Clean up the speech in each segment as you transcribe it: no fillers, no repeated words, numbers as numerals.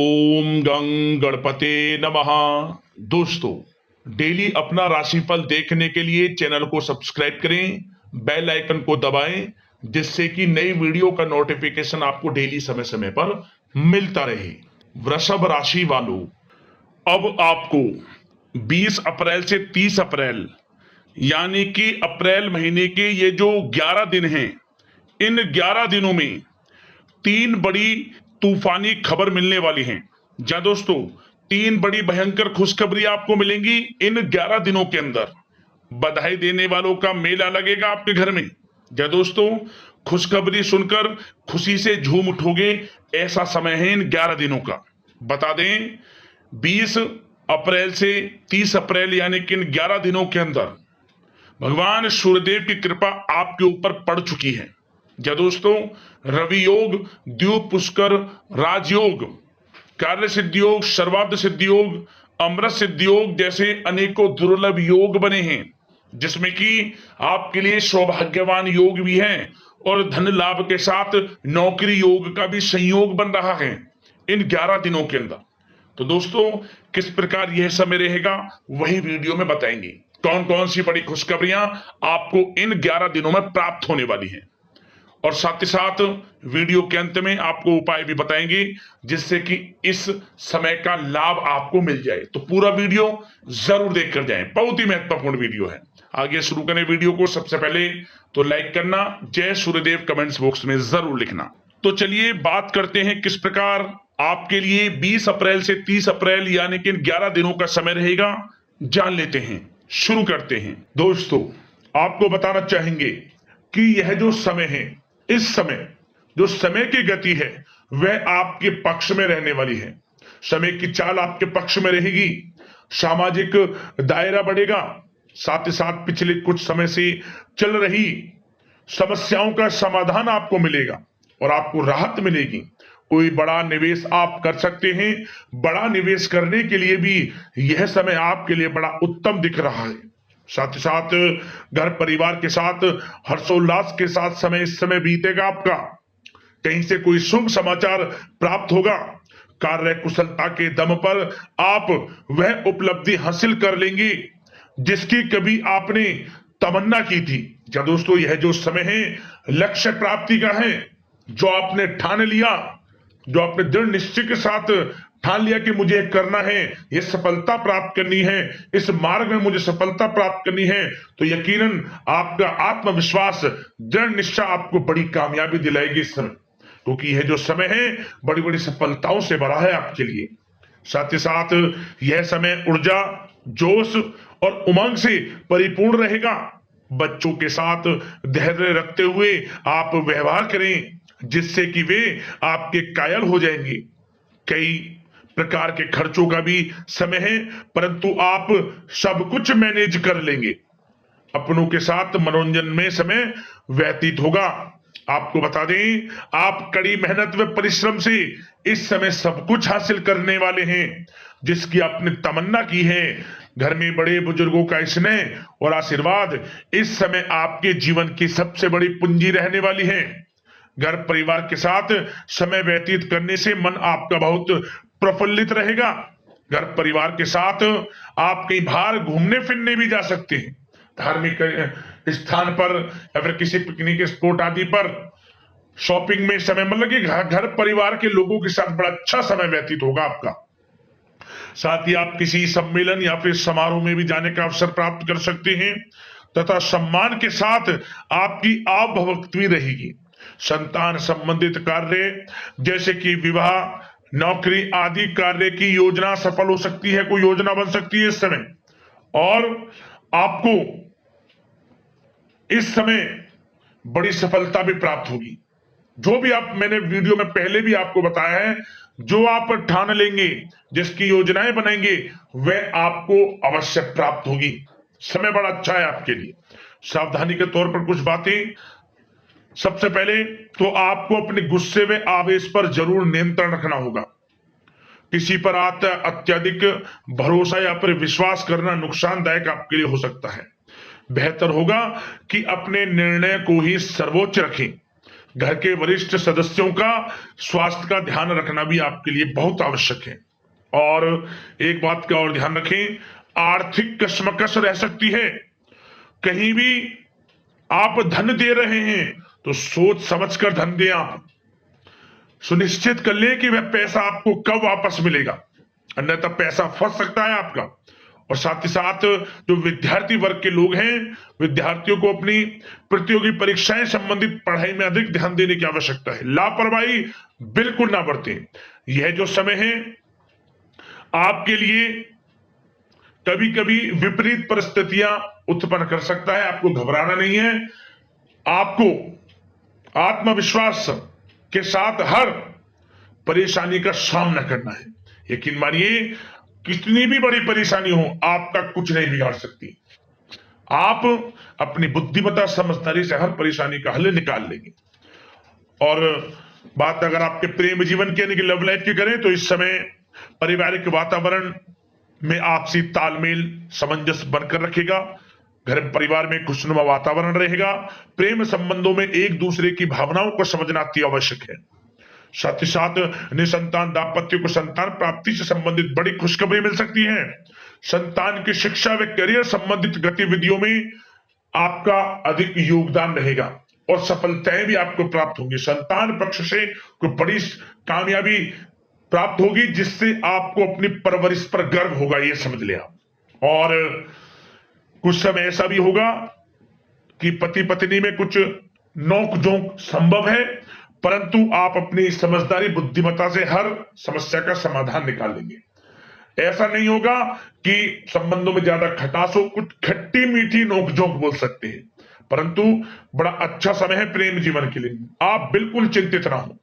ओम गं गणपते नमः। दोस्तों, डेली अपना राशिफल देखने के लिए चैनल को सब्सक्राइब करें, बेल आइकन को दबाएं, जिससे कि नई वीडियो का नोटिफिकेशन आपको डेली समय समय पर मिलता रहे। वृषभ राशि वालों, अब आपको 20 अप्रैल से 30 अप्रैल यानी कि अप्रैल महीने के ये जो 11 दिन हैं, इन 11 दिनों में तीन बड़ी तूफानी खबर मिलने वाली हैं। जा दोस्तों, तीन बड़ी भयंकर खुशखबरी आपको मिलेंगी इन 11 दिनों के अंदर। बधाई देने वालों का मेला लगेगा आपके घर में। जा दोस्तों, खुशखबरी सुनकर खुशी से झूम उठोगे, ऐसा समय है इन 11 दिनों का। बता दें, 20 अप्रैल से 30 अप्रैल यानी कि इन 11 दिनों के अंदर भगवान सूर्यदेव की कृपा आपके ऊपर पड़ चुकी है। या दोस्तों, रवि योग, द्वीप पुष्कर, राजयोग, कार्य सिद्धि योग, सर्वार्थ सिद्धि योग, अमृत सिद्धि योग जैसे अनेकों दुर्लभ योग बने हैं, जिसमें कि आपके लिए सौभाग्यवान योग भी है और धन लाभ के साथ नौकरी योग का भी संयोग बन रहा है इन 11 दिनों के अंदर। तो दोस्तों, किस प्रकार यह समय रहेगा वही वीडियो में बताएंगे। कौन कौन सी बड़ी खुशखबरियां आपको इन 11 दिनों में प्राप्त होने वाली हैं, और साथ ही साथ वीडियो के अंत में आपको उपाय भी बताएंगे जिससे कि इस समय का लाभ आपको मिल जाए। तो पूरा वीडियो जरूर देख कर जाएं, बहुत ही महत्वपूर्ण वीडियो है। आगे शुरू करें वीडियो को। सबसे पहले तो लाइक करना, जय सूर्यदेव कमेंट्स बॉक्स में जरूर लिखना। तो चलिए बात करते हैं किस प्रकार आपके लिए 20 अप्रैल से 30 अप्रैल यानी कि 11 दिनों का समय रहेगा, जान लेते हैं। शुरू करते हैं। दोस्तों, आपको बताना चाहेंगे कि यह जो समय है, इस समय जो समय की गति है वह आपके पक्ष में रहने वाली है। समय की चाल आपके पक्ष में रहेगी, सामाजिक दायरा बढ़ेगा, साथ ही साथ पिछले कुछ समय से चल रही समस्याओं का समाधान आपको मिलेगा और आपको राहत मिलेगी। कोई बड़ा निवेश आप कर सकते हैं। बड़ा निवेश करने के लिए भी यह समय आपके लिए बड़ा उत्तम दिख रहा है। साथ ही साथ घर परिवार के साथ हर्षोल्लास के साथ समय इस समय बीतेगा आपका। कहीं से कोई शुभ समाचार प्राप्त होगा। कार्य कुशलता के दम पर आप वह उपलब्धि हासिल कर लेंगे जिसकी कभी आपने तमन्ना की थी। क्या दोस्तों, यह जो समय है लक्ष्य प्राप्ति का है। जो आपने ठान लिया, जो आपने दृढ़ निश्चय के साथ ठान लिया कि मुझे करना है, ये सफलता प्राप्त करनी है, इस मार्ग में मुझे सफलता प्राप्त करनी है, तो यकीनन आपका आत्मविश्वास, दृढ़ निश्चय आपको बड़ी कामयाबी दिलाएगी इस समय, क्योंकि यह जो समय है बड़ी बड़ी सफलताओं से भरा है आपके लिए। साथ ही साथ यह समय ऊर्जा, जोश और उमंग से परिपूर्ण रहेगा। बच्चों के साथ धैर्य रखते हुए आप व्यवहार करें जिससे कि वे आपके कायल हो जाएंगे। कई प्रकार के खर्चों का भी समय है, परंतु आप सब कुछ मैनेज कर लेंगे। अपनों के साथ मनोरंजन में समय व्यतीत होगा। आपको बता दें, आप कड़ी मेहनत व परिश्रम से इस समय सब कुछ हासिल करने वाले हैं जिसकी आपने तमन्ना की है। घर में बड़े बुजुर्गों का स्नेह और आशीर्वाद इस समय आपके जीवन की सबसे बड़ी पूंजी रहने वाली है। घर परिवार के साथ समय व्यतीत करने से मन आपका बहुत प्रफुल्लित रहेगा। घर परिवार के साथ आप कहीं बाहर घूमने फिरने भी जा सकते हैं, धार्मिक स्थान पर या फिर किसी पिकनिक स्पॉट आदि पर, शॉपिंग में समय, मतलब कि घर परिवार के लोगों के साथ बड़ा अच्छा समय व्यतीत होगा आपका। साथ ही आप किसी सम्मेलन या फिर समारोह में भी जाने का अवसर प्राप्त कर सकते हैं तथा सम्मान के साथ आपकी आवभगत भी रहेगी। संतान संबंधित कार्य जैसे कि विवाह, नौकरी आदि कार्य की योजना सफल हो सकती है, कोई योजना बन सकती है इस समय, और आपको इस समय बड़ी सफलता भी प्राप्त होगी। जो भी आप, मैंने वीडियो में पहले भी आपको बताया है, जो आप ठान लेंगे, जिसकी योजनाएं बनाएंगे, वह आपको अवश्य प्राप्त होगी। समय बड़ा अच्छा है आपके लिए। सावधानी के तौर पर कुछ बातें। सबसे पहले तो आपको अपने गुस्से व आवेश पर जरूर नियंत्रण रखना होगा। किसी पर अत्यधिक भरोसा या फिर विश्वास करना नुकसानदायक आपके लिए हो सकता है। बेहतर होगा कि अपने निर्णय को ही सर्वोच्च रखें। घर के वरिष्ठ सदस्यों का स्वास्थ्य का ध्यान रखना भी आपके लिए बहुत आवश्यक है। और एक बात का और ध्यान रखें, आर्थिक कशमकश रह सकती है। कहीं भी आप धन दे रहे हैं तो सोच समझकर धन दें। आप सुनिश्चित कर लें कि वह पैसा आपको कब वापस मिलेगा, अन्यथा पैसा फंस सकता है आपका। और साथ ही साथ जो विद्यार्थी वर्ग के लोग हैं, विद्यार्थियों को अपनी प्रतियोगी परीक्षाएं संबंधित पढ़ाई में अधिक ध्यान देने की आवश्यकता है। लापरवाही बिल्कुल ना बरतें। यह जो समय है आपके लिए कभी कभी विपरीत परिस्थितियां उत्पन्न कर सकता है, आपको घबराना नहीं है। आपको आत्मविश्वास के साथ हर परेशानी का सामना करना है। यकीन मानिए, कितनी भी बड़ी परेशानी हो आपका कुछ नहीं बिगाड़ सकती। आप अपनी बुद्धिमत्ता समझदारी से हर परेशानी का हल निकाल लेंगे। और बात अगर आपके प्रेम जीवन की यानी कि लव लाइफ की करें तो इस समय पारिवारिक वातावरण में आपसी तालमेल सामंजस्य बनकर रखेगा। घर परिवार में खुशनुमा वातावरण रहेगा। प्रेम संबंधों में एक दूसरे की भावनाओं को समझना अति आवश्यक है। साथ ही साथ निसंतान दाम्पत्य को संतान प्राप्ति से संबंधित बड़ी खुशखबरी मिल सकती है। संतान की शिक्षा व करियर संबंधित गतिविधियों में आपका अधिक योगदान रहेगा और सफलताएं भी आपको प्राप्त होंगी। संतान पक्ष से कोई बड़ी कामयाबी प्राप्त होगी जिससे आपको अपनी परवरिश पर गर्व होगा, ये समझ लिया। और कुछ समय ऐसा भी होगा कि पति पत्नी में कुछ नोक झोंक संभव है, परंतु आप अपनी समझदारी बुद्धिमत्ता से हर समस्या का समाधान निकाल लेंगे। ऐसा नहीं होगा कि संबंधों में ज्यादा खटास हो, कुछ खट्टी मीठी नोकझोंक बोल सकते हैं, परंतु बड़ा अच्छा समय है प्रेम जीवन के लिए। आप बिल्कुल चिंतित ना हो।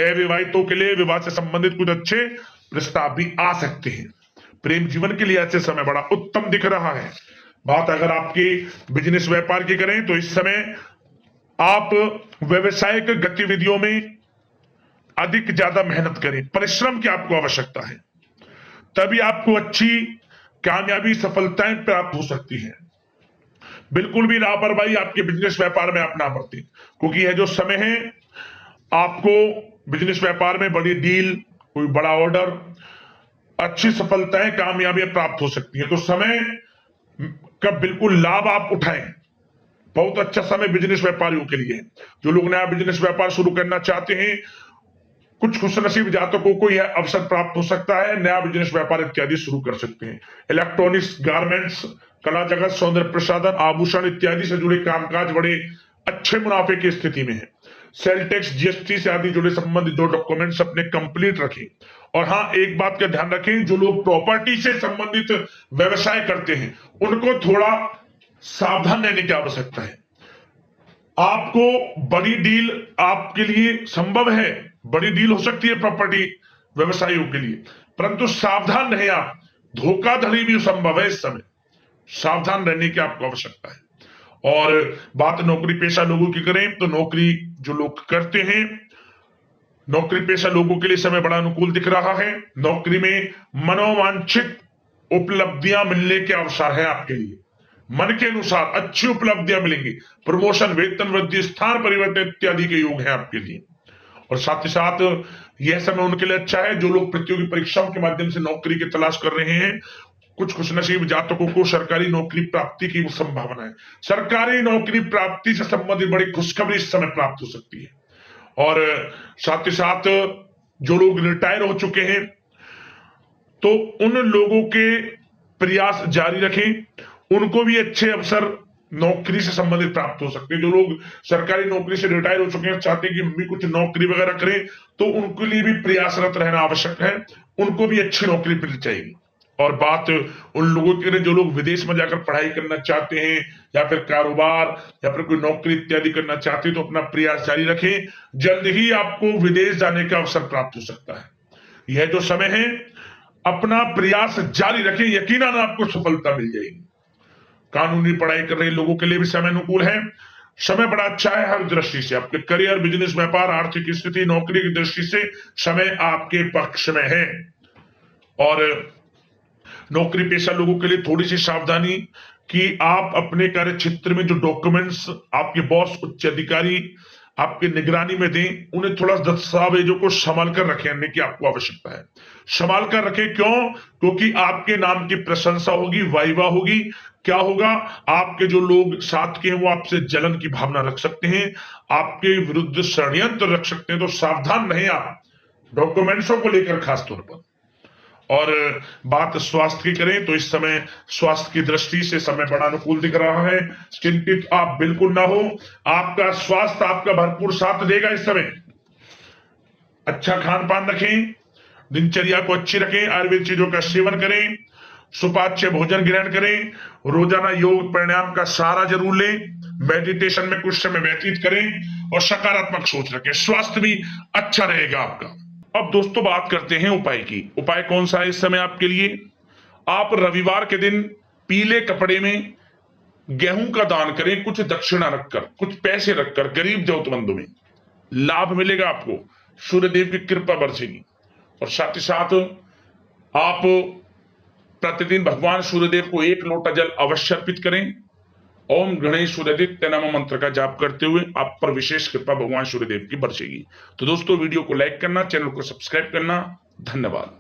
अविवाहितों के लिए विवाह से संबंधित कुछ अच्छे प्रस्ताव भी आ सकते हैं। प्रेम जीवन के लिए ऐसे समय बड़ा उत्तम दिख रहा है। बात अगर आपकी बिजनेस व्यापार की करें तो इस समय आप व्यवसायिक गतिविधियों में अधिक ज्यादा मेहनत करें, परिश्रम की आपको आवश्यकता है, तभी आपको अच्छी कामयाबी सफलताएं प्राप्त हो सकती है। बिल्कुल भी लापरवाही आपके बिजनेस व्यापार में आप ना बरतें, क्योंकि यह जो समय है आपको बिजनेस व्यापार में बड़ी डील, कोई बड़ा ऑर्डर, अच्छी सफलताएं कामयाबियां प्राप्त हो सकती है। तो समय का बिल्कुल लाभ आप उठाएं। बहुत अच्छा समय बिजनेस व्यापारियों के लिए है। जो लोग नया बिजनेस व्यापार शुरू करना चाहते हैं, कुछ खुशनसीब जातकों को यह अवसर प्राप्त हो सकता है, नया बिजनेस व्यापार इत्यादि शुरू कर सकते हैं। इलेक्ट्रॉनिक्स, गारमेंट्स, कला जगत, सौंदर्य प्रसाधन, आभूषण इत्यादि से जुड़े कामकाज बड़े अच्छे मुनाफे की स्थिति में है। सेल टैक्स, जीएसटी से आदि जुड़े संबंधित जो डॉक्यूमेंट्स अपने कंप्लीट रखें। और हाँ, एक बात का ध्यान रखें, जो लोग प्रॉपर्टी से संबंधित व्यवसाय करते हैं उनको थोड़ा सावधान रहने की आवश्यकता है। आपको बड़ी डील आपके लिए संभव है, बड़ी डील हो सकती है प्रॉपर्टी व्यवसायियों के लिए, परंतु सावधान रहे आप। धोखाधड़ी भी संभव है इस समय, सावधान रहने की आपको आवश्यकता है। और बात नौकरी पेशा लोगों की करें तो नौकरी जो लोग करते हैं, नौकरी पेशा लोगों के लिए समय बड़ा अनुकूल दिख रहा है। नौकरी में मनोवांछित उपलब्धियां मिलने के अवसर है आपके लिए। मन के अनुसार अच्छी उपलब्धियां मिलेंगी। प्रमोशन, वेतन वृद्धि, स्थान परिवर्तन इत्यादि के योग है आपके लिए। और साथ ही साथ यह समय उनके लिए अच्छा है जो लोग प्रतियोगी परीक्षाओं के माध्यम से नौकरी की तलाश कर रहे हैं। कुछ खुशनसीब जातकों को सरकारी नौकरी प्राप्ति की संभावना है। सरकारी नौकरी प्राप्ति से संबंधित बड़ी खुशखबरी इस समय प्राप्त हो सकती है। और साथ ही साथ जो लोग रिटायर हो चुके हैं तो उन लोगों के प्रयास जारी रखें, उनको भी अच्छे अवसर नौकरी से संबंधित प्राप्त हो सकते हैं। जो लोग सरकारी नौकरी से रिटायर हो चुके हैं, चाहते हैं कि हम भी कुछ नौकरी वगैरह करें, तो उनके लिए भी प्रयासरत रहना आवश्यक है, उनको भी अच्छी नौकरी मिल जाएगी। और बात उन लोगों के लिए जो लोग विदेश में जाकर पढ़ाई करना चाहते हैं या फिर कारोबार या फिर कोई नौकरी इत्यादि करना चाहते हैं तो अपना प्रयास जारी रखें, जल्द ही आपको विदेश जाने का अवसर प्राप्त हो सकता है। यह जो समय है अपना प्रयास जारी रखें, यकीनन आपको सफलता मिल जाएगी। कानूनी पढ़ाई कर रहे लोगों के लिए भी समय अनुकूल है। समय बड़ा अच्छा है हर दृष्टि से। आपके करियर, बिजनेस, व्यापार, आर्थिक स्थिति, नौकरी की दृष्टि से समय आपके पक्ष में है। और नौकरी पेशा लोगों के लिए थोड़ी सी सावधानी कि आप अपने कार्य क्षेत्र में जो डॉक्यूमेंट्स आपके बॉस, उच्च अधिकारी आपकी निगरानी में दें, उन्हें थोड़ा दस्तावेजों को संभाल कर रखने की आपको आवश्यकता है। संभाल कर रखें, क्यों? क्योंकि आपके नाम की प्रशंसा होगी, वाहवाही होगी। क्या होगा? आपके जो लोग साथ के हैं वो आपसे जलन की भावना रख सकते हैं, आपके विरुद्ध षड्यंत्र रख सकते हैं। तो सावधान रहें आप डॉक्यूमेंट्सों को लेकर खासतौर पर। और बात स्वास्थ्य की करें तो इस समय स्वास्थ्य की दृष्टि से समय बड़ा अनुकूल दिख रहा है। चिंतित आप बिल्कुल ना हो, आपका स्वास्थ्य आपका भरपूर साथ देगा इस समय। अच्छा खान पान रखें, दिनचर्या को अच्छी रखें, आयुर्वेद चीजों का सेवन करें, सुपाच्य भोजन ग्रहण करें, रोजाना योग प्राणायाम का सहारा जरूर लें, मेडिटेशन में कुछ समय व्यतीत करें और सकारात्मक सोच रखें। स्वास्थ्य भी अच्छा रहेगा आपका। अब दोस्तों बात करते हैं उपाय की। उपाय कौन सा है इस समय आपके लिए? आप रविवार के दिन पीले कपड़े में गेहूं का दान करें, कुछ दक्षिणा रखकर, कुछ पैसे रखकर गरीब जरूरतमंदों में। लाभ मिलेगा आपको, सूर्यदेव की कृपा बरसेगी। और साथ ही साथ आप प्रतिदिन भगवान सूर्यदेव को 1 लोटा जल अवश्य अर्पित करें। ओम गणेश सूर्यदित्य नमः मंत्र का जाप करते हुए आप पर विशेष कृपा भगवान सूर्यदेव की बरसेगी। तो दोस्तों वीडियो को लाइक करना, चैनल को सब्सक्राइब करना। धन्यवाद।